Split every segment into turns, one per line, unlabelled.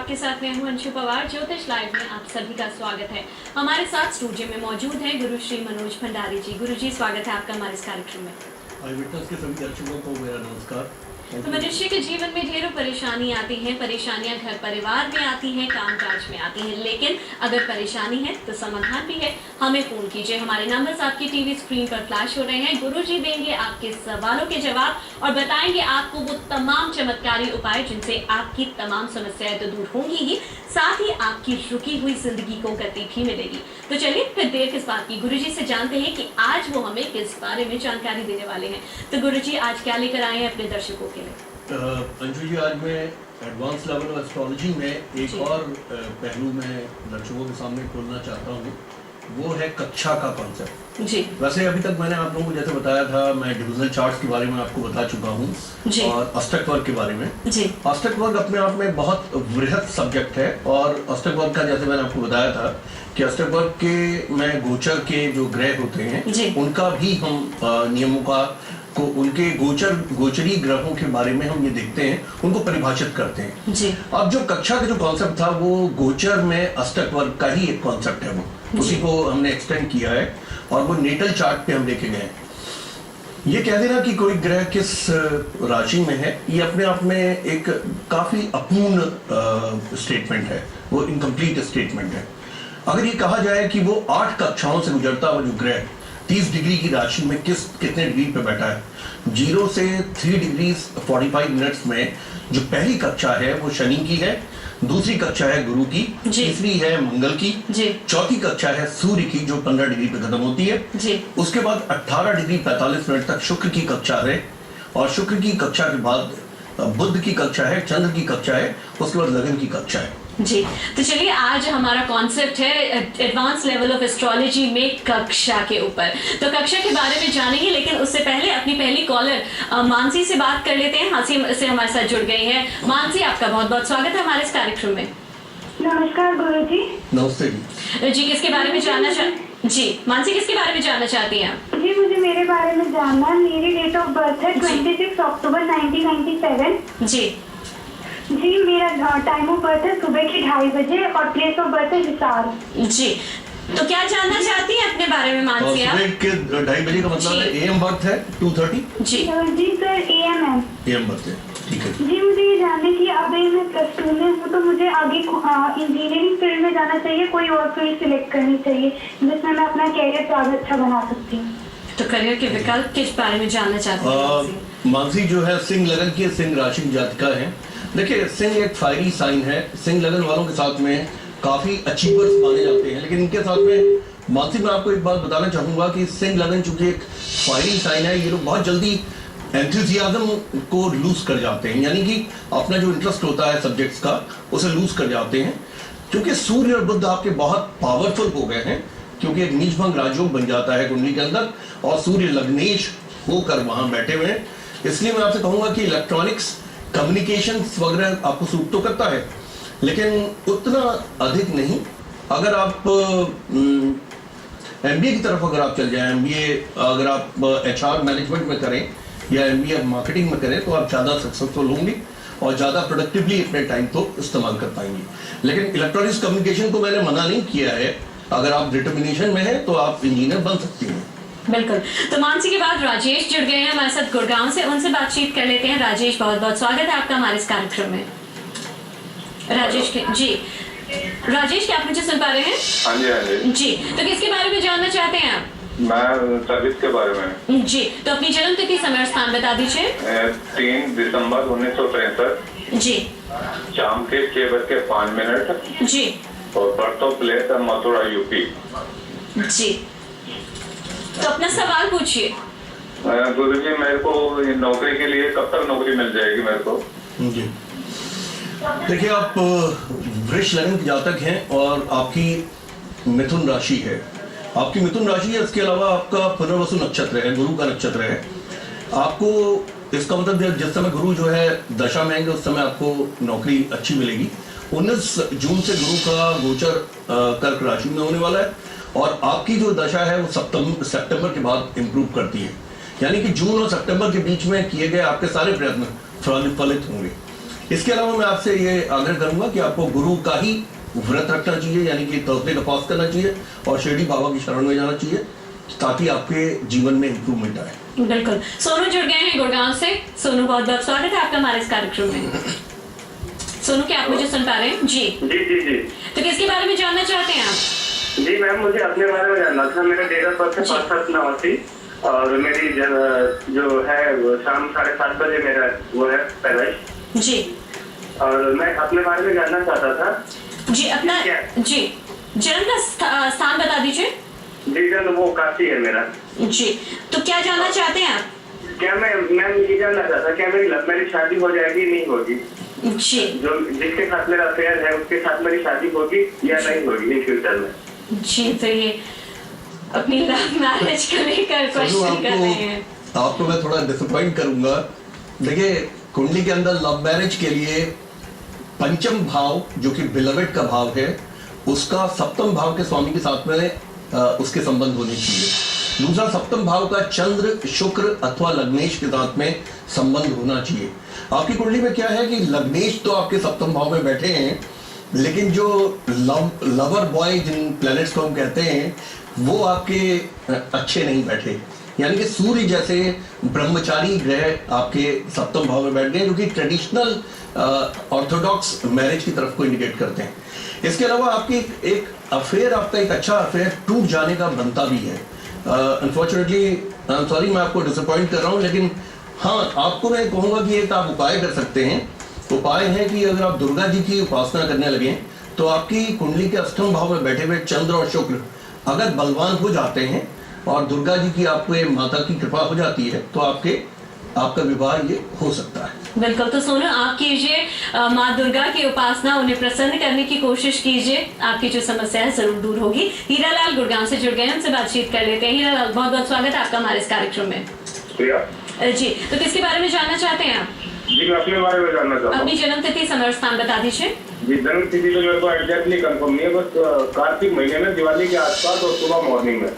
आपके साथ मैं हूं अंशु पवार। ज्योतिष लाइव में आप सभी का स्वागत है। हमारे साथ स्टूडियो में मौजूद हैं गुरु श्री मनोज भंडारी जी। गुरु जी, स्वागत है आपका हमारे इस कार्यक्रम में।
आई विटनेस के सभी दर्शकों को मेरा नमस्कार।
तो मनुष्य के जीवन में ढेरों परेशानी आती हैं। परेशानियां घर परिवार में आती हैं, कामकाज में आती हैं, लेकिन अगर परेशानी है तो समाधान भी है। हमें फोन कीजिए, हमारे नंबर्स आपकी टीवी स्क्रीन पर फ्लैश हो रहे हैं। गुरुजी देंगे आपके सवालों के जवाब और बताएंगे आपको वो तमाम चमत्कारी उपाय जिनसे आपकी तमाम समस्याएं तो दूर होंगी ही, साथ ही आपकी रुकी हुई जिंदगी को गति भी मिलेगी। तो चलिए फिर देर किस बात की, गुरुजी से जानते हैं कि आज वो हमें किस बारे में जानकारी देने वाले हैं। तो गुरुजी, आज क्या लेकर आए हैं अपने दर्शकों के लिए?
अंशु जी, आज मैं एडवांस लेवल ऑफ एस्ट्रोलॉजी में एक और पहलू में दर्शकों के सामने खोलना चाहता हूँ। वो है कक्षा का कॉन्सेप्ट
जी।
वैसे अभी तक मैंने आप लोगों को जैसे बताया था, मैं डिविजनल चार्ट्स के बारे में आपको बता चुका हूँ और अष्टक वर्ग के बारे में।
जी।
अष्टक वर्ग अपने आप में बहुत वृहद सब्जेक्ट है और अष्टक वर्ग का जैसे मैंने आपको बताया था कि अष्टक वर्ग के में गोचर के जो ग्रह होते हैं उनका भी हम नियमों का को उनके गोचरी ग्रहों के बारे में हम ये देखते हैं, उनको परिभाषित करते हैं। जी। अब जो कक्षा का जो कॉन्सेप्ट था वो गोचर में अष्टक वर्ग का ही एक कॉन्सेप्ट है, वो उसी को हमने एक्सटेंड किया है और वो नेटल चार्ट पे हम लेके गए। ये कह देना कि कोई ग्रह किस राशि में है, ये अपने आप में एक काफी अपूर्ण स्टेटमेंट है, वो इनकम्प्लीट स्टेटमेंट है। अगर ये कहा जाए कि वो 8 कक्षाओं से गुजरता हुआ जो ग्रह 30 डिग्री की राशि में कितने डिग्री पे बैठा है, 0 से 3 डिग्री 45 मिनट्स में जो पहली कक्षा है वो शनि की है, दूसरी कक्षा है गुरु की, तीसरी है मंगल की, चौथी कक्षा है सूर्य की जो 15 डिग्री पे खत्म होती है। उसके बाद 18 डिग्री 45 मिनट तक शुक्र की कक्षा है और शुक्र की कक्षा के बाद बुध की कक्षा है, चंद्र की कक्षा है, उसके बाद लगन की कक्षा है।
जी। तो चलिए, आज हमारा कॉन्सेप्ट है एडवांस लेवल ऑफ एस्ट्रोलॉजी में कक्षा के ऊपर। तो कक्षा के बारे में जानेंगे, लेकिन उससे पहले अपनी पहली कॉलर मानसी से बात कर लेते हैं। मानसी से हमारे साथ जुड़ गई है। मानसी, आपका बहुत बहुत स्वागत है हमारे इस कार्यक्रम में।
नमस्कार गुरुजी।
नमस्ते जी।
जी, किसके बारे में जानना जी मानसी, किसके बारे में जानना चाहती हैं?
जी, मुझे मेरे बारे में जानना है। मेरी डेट ऑफ बर्थ है 26 अक्टूबर 1997।
जी।
जी, मेरा टाइम ऑफ बर्थ है सुबह के 2:30 बजे और प्लेस ऑफ बर्थ है हिसार।
जी। तो क्या जानना चाहती हैं अपने बारे में मानसी?
सुबह के 2:30 बजे का मतलब है एएम बर्थ है 2:30?
जी सर, एएम
बर्थ है, ठीक है।
जी, मुझे ये जानने की, अभी मैं +2 में हूँ तो मुझे आगे इंजीनियरिंग फील्ड में जाना चाहिए, कोई और फील्ड सिलेक्ट करनी चाहिए जिसमें मैं अपना कैरियर ज़्यादा अच्छा बना सकती हूँ।
तो करियर के विकल्प किस बारे में जानना चाहती हैं?
मानसी जो है सिंह लगन की, सिंह राशि की जातिका है। देखिए, सिंह एक फायरी साइन है। सिंह लगन वालों के साथ में काफी अचीवर्स माने जाते हैं, लेकिन इनके साथ में मानसी, मैं आपको एक बात बताना चाहूंगा कि सिंह लगन चूंकि एक फायरी साइन है, ये लोग बहुत जल्दी एंथुजियाज्म को लूज कर जाते हैं, यानी कि अपना जो इंटरेस्ट होता है सब्जेक्ट्स का उसे लूज कर जाते हैं। क्योंकि सूर्य और बुध आपके बहुत पावरफुल हो गए हैं, क्योंकि एक नीचभंग राजयोग बन जाता है कुंडली के अंदर और सूर्य लग्नेश होकर वहां बैठे हुए हैं। इसलिए मैं आपसे कहूंगा कि इलेक्ट्रॉनिक्स, कम्युनिकेशन वगैरह आपको सूट तो करता है, लेकिन उतना अधिक नहीं। अगर आप एमबीए की तरफ अगर आप चल जाएं, एमबीए अगर आप एचआर मैनेजमेंट में करें या एमबीए मार्केटिंग में करें तो आप ज़्यादा सक्सेसफुल होंगे और ज़्यादा प्रोडक्टिवली अपने टाइम को इस्तेमाल कर पाएंगे। लेकिन इलेक्ट्रॉनिक्स कम्युनिकेशन को मैंने मना नहीं किया है, अगर आप डिटर्मिनेशन में हैं तो आप इंजीनियर बन सकती हैं।
बिल्कुल। तो मानसी के बाद राजेश जुड़ गए हैं हमारे साथ गुड़गांव से, उनसे बातचीत कर लेते हैं। राजेश, बहुत बहुत स्वागत है आपका हमारे इस कार्यक्रम में। राजेश के जी, राजेश, क्या आप मुझे सुन पा रहे हैं?
हाँ जी, हाँ जी।
जी, तो किसके बारे में जानना चाहते हैं आप?
मैं सर्विस के बारे में।
जी, तो अपनी जन्म तिथि, समय और स्थान बता दीजिए।
3 दिसंबर 1963।
जी।
शाम के 6:05।
जी।
और बर्थ ऑफ प्लेस है मथुरा, यूपी।
जी, तो अपना सवाल पूछिए।
गुरुजी, मेरे को नौकरी के लिए कब तक नौकरी मिल जाएगी मेरे को?
जी, देखिए, आप वृष लगन के जातक हैं और आपकी मिथुन राशि है। आपकी मिथुन राशि है, इसके अलावा आपका पुनर्वसु नक्षत्र है, गुरु का नक्षत्र है। आपको इसका मतलब जिस समय गुरु जो है दशा में आएंगे उस समय आपको नौकरी अच्छी मिलेगी। 19 जून से गुरु का गोचर कर्क राशि में होने वाला है और आपकी जो दशा है वो सितंबर के बाद इंप्रूव करती है, यानी कि जून और सितंबर के बीच में किए गए आपके सारे प्रयत्न फलित होंगे। इसके अलावा मैं आपसे ये आग्रह करूंगा कि आपको गुरु का ही व्रत रखना चाहिए, यानी कि थर्सडे का फास्ट करना चाहिए और शिरडी बाबा की शरण में जाना चाहिए, ताकि आपके जीवन में इंप्रूवमेंट आए।
बिल्कुल। सोनू जुड़ गए हैं गुड़गांव से। सोनू, बहुत बहुत स्वागत है आपका हमारे इस कार्यक्रम में। सोनू, क्या आप मुझे सुन पा रहे हैं? जी
जी जी जी।
तो किसके बारे में जानना चाहते हैं आप?
जी मैम, मुझे अपने बारे में जानना था। मेरा डेट ऑफ बर्थ है 5/7/89 और मेरी जो है वो शाम 7:30 बजे मेरा वो है पैदाइश
जी।
और मैं अपने बारे में जानना चाहता था।
जी, अपना जी जन्म का स्थान बता दीजिए।
जी जन्म वो काशी है मेरा।
जी, तो क्या जानना चाहते हैं आप?
क्या मैं ये जानना चाहता, क्या मेरी लव मैरिज शादी हो जाएगी नहीं होगी?
जी,
जो जिसके साथ मेरा अफेयर है उसके साथ मेरी शादी होगी या नहीं होगी इन फ्यूचर में?
जी, तो ये अपनी लव मैरिज को लेकर क्वेश्चन कर रहे हैं।
आपको मैं थोड़ा डिसअपॉइंट करूंगा। देखिए, कुंडली के अंदर लव मैरिज के लिए पंचम भाव जो कि बिलवेड का भाव है, उसका सप्तम भाव के स्वामी के साथ में उसके संबंध होने चाहिए। दूसरा, सप्तम भाव का चंद्र, शुक्र अथवा लग्नेश के साथ में संबंध होना चाहिए। आपकी कुंडली में क्या है कि लग्नेश तो आपके सप्तम भाव में बैठे हैं, लेकिन जो लवर बॉय जिन प्लैनेट्स को हम कहते हैं वो आपके अच्छे नहीं बैठे, यानी कि सूर्य जैसे ब्रह्मचारी ग्रह आपके सप्तम भाव में बैठ गए, जो कि ट्रेडिशनल ऑर्थोडॉक्स मैरिज की तरफ को इंडिकेट करते हैं। इसके अलावा आपकी एक अफेयर, आपका एक अच्छा अफेयर टूट जाने का बनता भी है। अनफॉर्चुनेटली आई एम सॉरी, मैं आपको डिसअपॉइंट कर रहा हूँ, लेकिन हाँ, आपको मैं कहूँगा कि एक आप उपाय कर सकते हैं। उपाय है कि अगर आप दुर्गा जी की उपासना करने लगे तो आपकी कुंडली के अष्टम भाव में बैठे हुए चंद्र और शुक्र अगर बलवान हो जाते हैं और दुर्गा जी की आपको माता की कृपा हो जाती है तो आपका विवाह ये हो सकता है।
बिल्कुल। तो सोनू, आप कीजिए माँ दुर्गा की उपासना, उन्हें प्रसन्न करने की कोशिश कीजिए, आपकी जो समस्या है जरूर दूर होगी। हीरालाल गुड़गांव से जुड़ गए हैं, उनसे बातचीत कर लेते हैं। हीरालाल, बहुत बहुत स्वागत है आपका हमारे इस कार्यक्रम में। जी, तो किसके बारे में जानना चाहते हैं आप?
जी, मैं अपने बारे में जानना चाहता हूँ।
अपनी जन्म तिथि, समय और स्थान बता दीजिए।
जी, जन्म तिथि तो मेरे को एग्जैक्टली कंफर्म नहीं है, बस कार्तिक महीने में दिवाली के आसपास और सुबह मॉर्निंग में।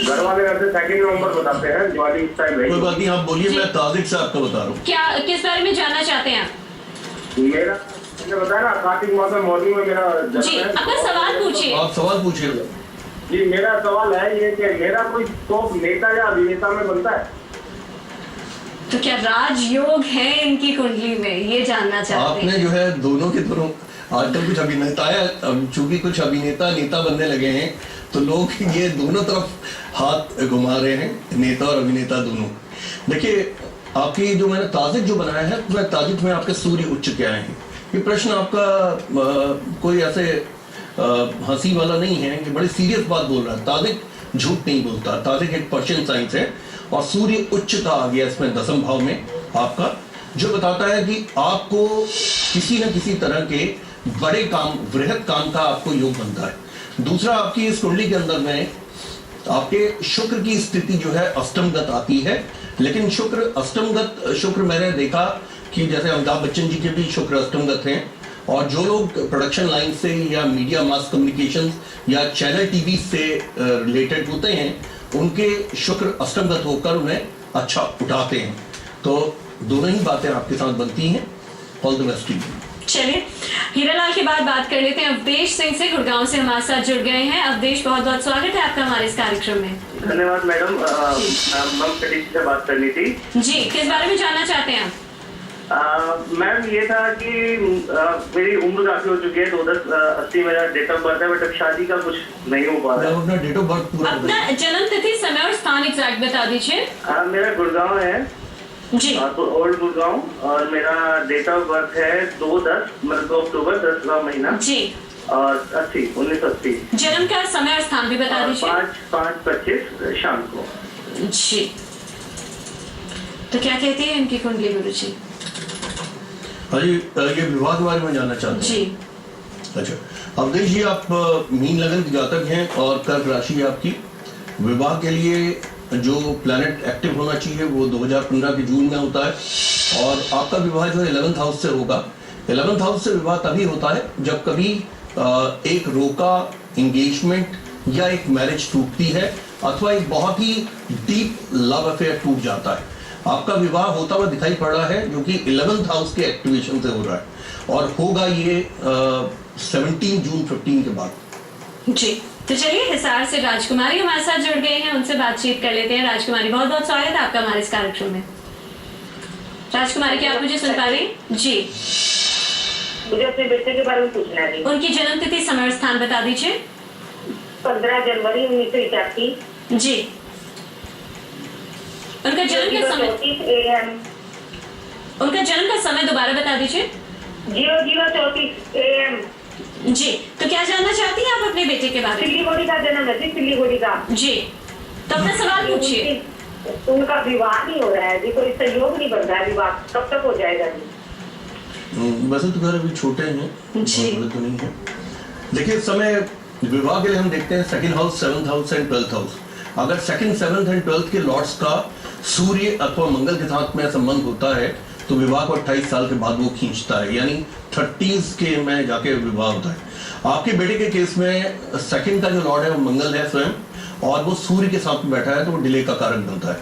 घर वाले वैसे 2 नवंबर बताते हैं, दिवाली इस टाइम नहीं।
कोई बात नहीं, आप बोलिए, मैं ताज़िक से आपको बता रहा हूँ।
क्या किस बारे में जानना चाहते हैं आप?
मेरा मैंने बताया ना, कार्तिक मास में मॉर्निंग में मेरा
जी, अपना सवाल पूछिए।
आप सवाल पूछिए।
जी, मेरा सवाल है ये कि मेरा कोई टॉप नेता या अभिनेता में बनता है?
तो क्या राजयोग है इनकी कुंडली में, ये जानना चाहते हैं?
आपने जो है दोनों के दोनों, आजकल कुछ अभिनेता है, चूंकि कुछ अभिनेता नेता बनने लगे हैं तो लोग ये दोनों तरफ हाथ घुमा रहे हैं, नेता और अभिनेता दोनों। देखिए, आपकी जो मैंने ताजिक जो बनाया है, मैं ताजिक में आपके सूर्य उच्च क्या है। ये प्रश्न आपका कोई ऐसे हंसी वाला नहीं है, ये बड़ी सीरियस बात बोल रहा है। ताजिक झूठ नहीं बोलता। ताजिक एक पर्शियन साइंस है और सूर्य उच्च का आ गया इसमें दसम भाव में आपका, जो बताता है कि आपको किसी न किसी तरह के बड़े काम, वृहद काम का आपको योग बनता है। दूसरा, आपकी इस कुंडली के अंदर में आपके शुक्र की स्थिति जो है अष्टमगत आती है, लेकिन शुक्र अष्टमगत शुक्र मैंने देखा कि जैसे अमिताभ बच्चन जी के भी शुक्र अष्टमगत हैं, और जो लोग प्रोडक्शन लाइन से या मीडिया मास कम्युनिकेशन या चैनल टीवी से रिलेटेड होते हैं, उनके शुक्र अष्टमगत होकर उन्हें अच्छा उठाते हैं। तो दोनों ही बातें आपके साथ बनती हैं। All the best.
चलिए, हीरालाल के बाद बात कर लेते हैं अवधेश सिंह से, गुड़गांव से हमारे साथ जुड़ गए हैं। अवधेश, बहुत बहुत स्वागत है आपका हमारे इस कार्यक्रम में।
धन्यवाद मैडम। मैम सतीश से बात करनी थी।
जी, किस बारे में जानना चाहते हैं आप?
मैम ये था कि मेरी उम्र काफी हो चुकी है, 2/10/80 मेरा डेट ऑफ बर्थ है, बट अब शादी का कुछ नहीं हो पा रहा है।
अपना डेट ऑफ बर्थ पूरा
अपना जन्म तिथि, समय और स्थान एग्जैक्ट बता दीजिए।
मेरा गुड़गांव है
जी,
तो ओल्ड गुड़गांव, और मेरा डेट ऑफ बर्थ है 2/10 मतलब 2 अक्टूबर 10वां महीना
जी,
और 1980।
जन्म का समय और स्थान भी बता दीजिए।
5/5/25 शाम को।
जी, तो क्या कहती है इनकी कुंडली गुरुजी?
हाँ जी, ये विवाह के बारे में जानना चाहते हैं।
जी,
अच्छा अवधेश जी, आप मीन लगन के जातक हैं और कर्क राशि है आपकी। विवाह के लिए जो प्लैनेट एक्टिव होना चाहिए वो 2015 के जून में होता है, और आपका विवाह जो है 11th हाउस से होगा। 11th हाउस से विवाह तभी होता है जब कभी एक रोका एंगेजमेंट या एक मैरिज टूटती है, अथवा एक बहुत ही डीप लव अफेयर टूट जाता है। आपका विवाह होता हुआ दिखाई पड़ रहा है, जो कि 11th हाउस के एक्टिवेशन से हो रहा है और होगा ये 17 जून 15 के बाद।
जी, तो चलिए हिसार से राजकुमारी हमारे साथ जुड़ गए हैं, उनसे बातचीत कर लेते हैं। राजकुमारी, बहुत बहुत स्वागत है आपका हमारे इस कार्यक्रम में। राजकुमारी, क्या आप मुझे सुन पा रही? जी,
मुझे अपने बेटे के बारे में पूछना है।
उनकी जन्म तिथि, समय, स्थान बता दीजिए।
15 जनवरी 1981।
जी, उनका जन्म का समय,
34 AM।
उनका जन्म का समय दोबारा बता दीजिए।
0034 AM।
जी, तो क्या जानना चाहती हैं आप अपने बेटे के बारे में?
सिल्लीगुड़ी का जन्म है जी, सिल्लीगुड़ी का।
जी, तो अपना सवाल पूछिए।
उनका विवाह नहीं हो रहा है जी, कोई सहयोग नहीं बन रहा है, विवाह कब तक हो जाएगा जी?
वैसे तो घर अभी छोटे हैं,
जी।
बहुत बड़े तो नहीं है। देखिए, इस समय विवाह के लिए हम देखते हैं 2nd house, 7th house and 12th house. अगर 2nd, 7th एंड 12th के लॉर्ड्स का सूर्य अथवा मंगल के साथ में संबंध होता है तो विवाह को 28 साल के बाद वो खींचता है, यानी 30s के में जाके विवाह होता है। आपके बेटे के केस में 2nd का जो लॉर्ड है वो मंगल है स्वयं, और वो सूर्य के साथ में बैठा है तो वो डिले का कारण बनता है।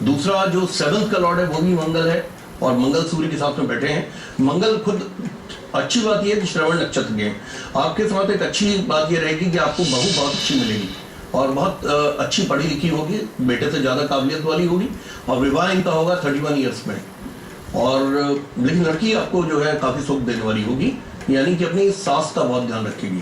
दूसरा जो 7th का लॉर्ड है वो भी मंगल है और मंगल सूर्य के साथ में बैठे हैं। मंगल खुद अच्छी बात यह है कि श्रवण नक्षत्र के आपके साथ एक अच्छी बात यह रहेगी कि आपको बहू बहुत अच्छी मिलेगी और बहुत अच्छी पढ़ी लिखी होगी, बेटे से ज्यादा काबिलियत वाली होगी और विवाह इनका होगा 31 ईयर्स में। और लेकिन लड़की आपको जो है काफी सुख देने वाली होगी, यानी कि अपनी सास का बहुत ध्यान रखेगी।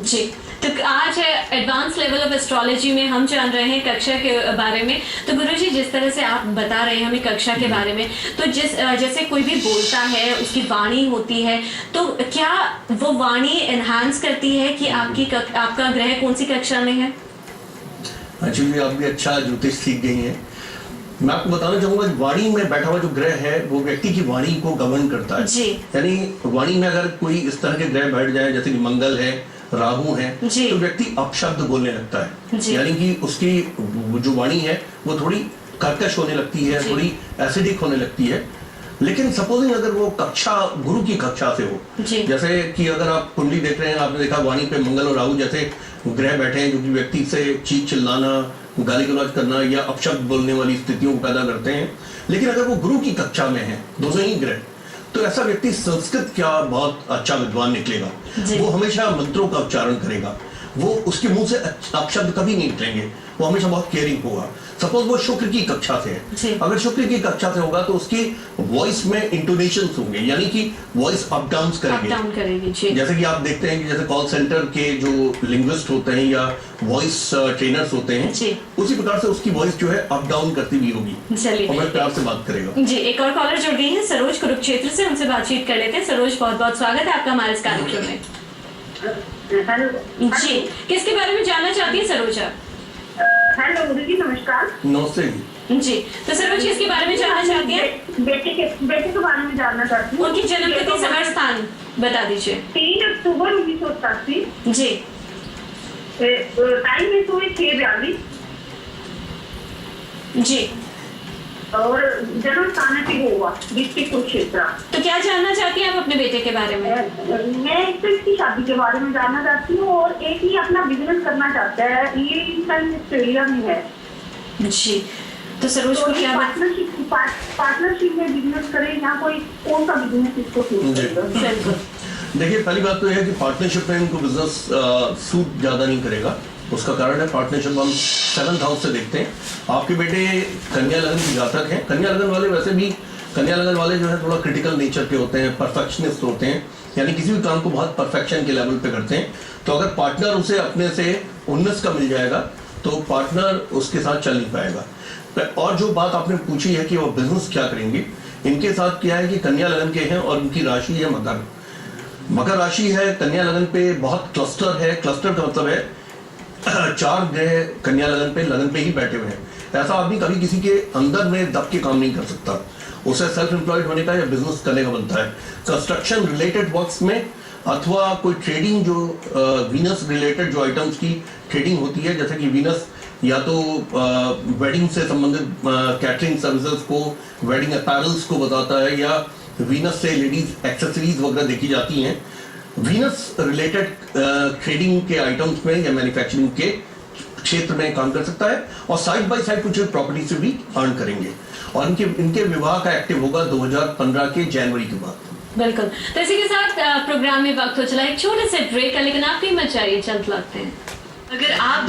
जी, तो आज एडवांस लेवल ऑफ एस्ट्रोलॉजी में हम जान रहे हैं कक्षा के बारे में। तो गुरुजी, जिस तरह से आप बता रहे हैं हमें कक्षा के बारे में, तो जैसे कोई भी बोलता है, उसकी वाणी होती है, तो क्या वो वाणी एनहांस करती है कि आपका ग्रह कौन सी कक्षा में है?
एक्चुअली आप भी अच्छा ज्योतिष सीख गई हैं। मैं आपको बताना चाहूंगा, वाणी में बैठा हुआ जो ग्रह है वो व्यक्ति की वाणी को गवर्न करता है।
जी।
यानी वाणी में अगर कोई इस तरह के ग्रह बैठ जाए, जैसे कि मंगल है, राहु है, तो व्यक्ति अपशब्द बोलने लगता है, यानी कि उसकी जो वाणी है वो थोड़ी कर्कश होने लगती है, थोड़ी एसिडिक होने लगती है। लेकिन सपोजिंग अगर वो कक्षा गुरु की कक्षा से हो, जैसे कि अगर आप कुंडली देख रहे हैं, आपने देखा वाणी पे मंगल और राहु जैसे ग्रह बैठे हैं जो कि व्यक्ति से चीख चिल्लाना, गाली गलौज करना या अपशब्द बोलने वाली स्थितियों को पैदा करते हैं। लेकिन अगर वो गुरु की कक्षा में है, दोनों ही ग्रह, तो ऐसा व्यक्ति संस्कृत क्या बहुत अच्छा विद्वान निकलेगा। वो हमेशा मंत्रों का उच्चारण करेगा, वो उसके मुंह से अपशब्द कभी नहीं निकलेंगे, वो हमेशा बहुत केयरिंग होगा। सपोज वो शुक्र की कक्षा से है, अगर शुक्र की कक्षा से होगा तो उसकी वॉइस में इंटोनेशंस होंगे, यानी कि वॉइस अप डाउन करेगी। जैसे कि आप देखते हैं कि जैसे कॉल सेंटर के जो लिंग्विस्ट होते हैं या वॉइस ट्रेनर्स होते हैं, उसी प्रकार से उसकी वॉइस जो है अप डाउन करती भी होगी और बड़े प्यार से बात करेगा।
जी, एक और कॉलर जुड़ गई है सरोज कुरुक्षेत्र से, उनसे बातचीत कर लेते हैं। सरोज, बहुत बहुत स्वागत है आपका हमारे इस कार्यक्रम में। जी, किसके बारे में जानना चाहती है सरोज आप?
हेलो गुरु जी, नमस्कार।
नमस्ते
जी, तो सरोज किसके बारे में जानना चाहती है?
बेटे के बारे में जानना चाहती हूँ।
उनकी जन्म तिथि, समय, स्थान बता दीजिए।
3 अक्टूबर 1987।
जी,
टाइम में सुबह 6:42।
जी,
और जन्म स्थान है गोवा, डिस्ट्रिक्ट कुरुक्षेत्र।
तो क्या जानना चाहती हैं आप अपने बेटे के बारे में?
मैं एक तो इसकी शादी के बारे में जानना चाहती हूँ और एक ही अपना बिजनेस करना चाहता है, ये इस टाइम ऑस्ट्रेलिया में है।
जी, तो सरोज को क्या
पार्टनरशिप में बिजनेस करे या कोई कौन सा बिजनेस इसको
बिल्कुल।
देखिए, पहली बात तो यह है कि पार्टनरशिप में इनको बिजनेस सूट ज्यादा नहीं करेगा। उसका कारण है पार्टनरशिप हम 7th हाउस से देखते हैं। आपके बेटे कन्या लगन की जातक हैं। कन्या लगन वाले वैसे भी कन्या लगन वाले जो है थोड़ा क्रिटिकल नेचर के होते हैं, परफेक्शनिस्ट होते हैं, यानी किसी भी काम को बहुत परफेक्शन के लेवल पे करते हैं। तो अगर पार्टनर उसे अपने से 19 का मिल जाएगा तो पार्टनर उसके साथ चल नहीं पाएगा। और जो बात आपने पूछी है कि वो बिजनेस क्या करेंगे, इनके साथ क्या है कि कन्या लगन के हैं और उनकी राशि है मकर राशि है। कन्या लगन पे बहुत क्लस्टर है। क्लस्टर का मतलब है 4 ग्रह कन्या लगन पे ही बैठे हुए हैं। ऐसा आदमी कभी किसी के अंदर में दब के काम नहीं कर सकता, उसे सेल्फ एम्प्लॉयड होने का या बिजनेस करने का बनता है। कंस्ट्रक्शन रिलेटेड वर्क्स में अथवा कोई ट्रेडिंग, जो वीनस रिलेटेड जो आइटम्स की ट्रेडिंग होती है, जैसे कि वीनस या तो वेडिंग से संबंधित कैटरिंग सर्विसेज को, वेडिंग अपैरल्स को बताता है, या वीनस से लेडीज एक्सेसरीज वगैरह देखी जाती हैं। वीनस रिलेटेड ट्रेडिंग के आइटम्स में या मैन्युफैक्चरिंग के क्षेत्र में काम कर सकता है और साइड बाय साइड कुछ प्रॉपर्टी से भी अर्न करेंगे। और इनके विवाह का एक्टिव होगा 2015 के जनवरी के बाद।
बिल्कुल। तो इसी के साथ प्रोग्राम में वक्त हो चला एक छोटे से ब्रेक का, लेकिन आप भी मत जाइए, जल्द लौटते हैं। अगर आप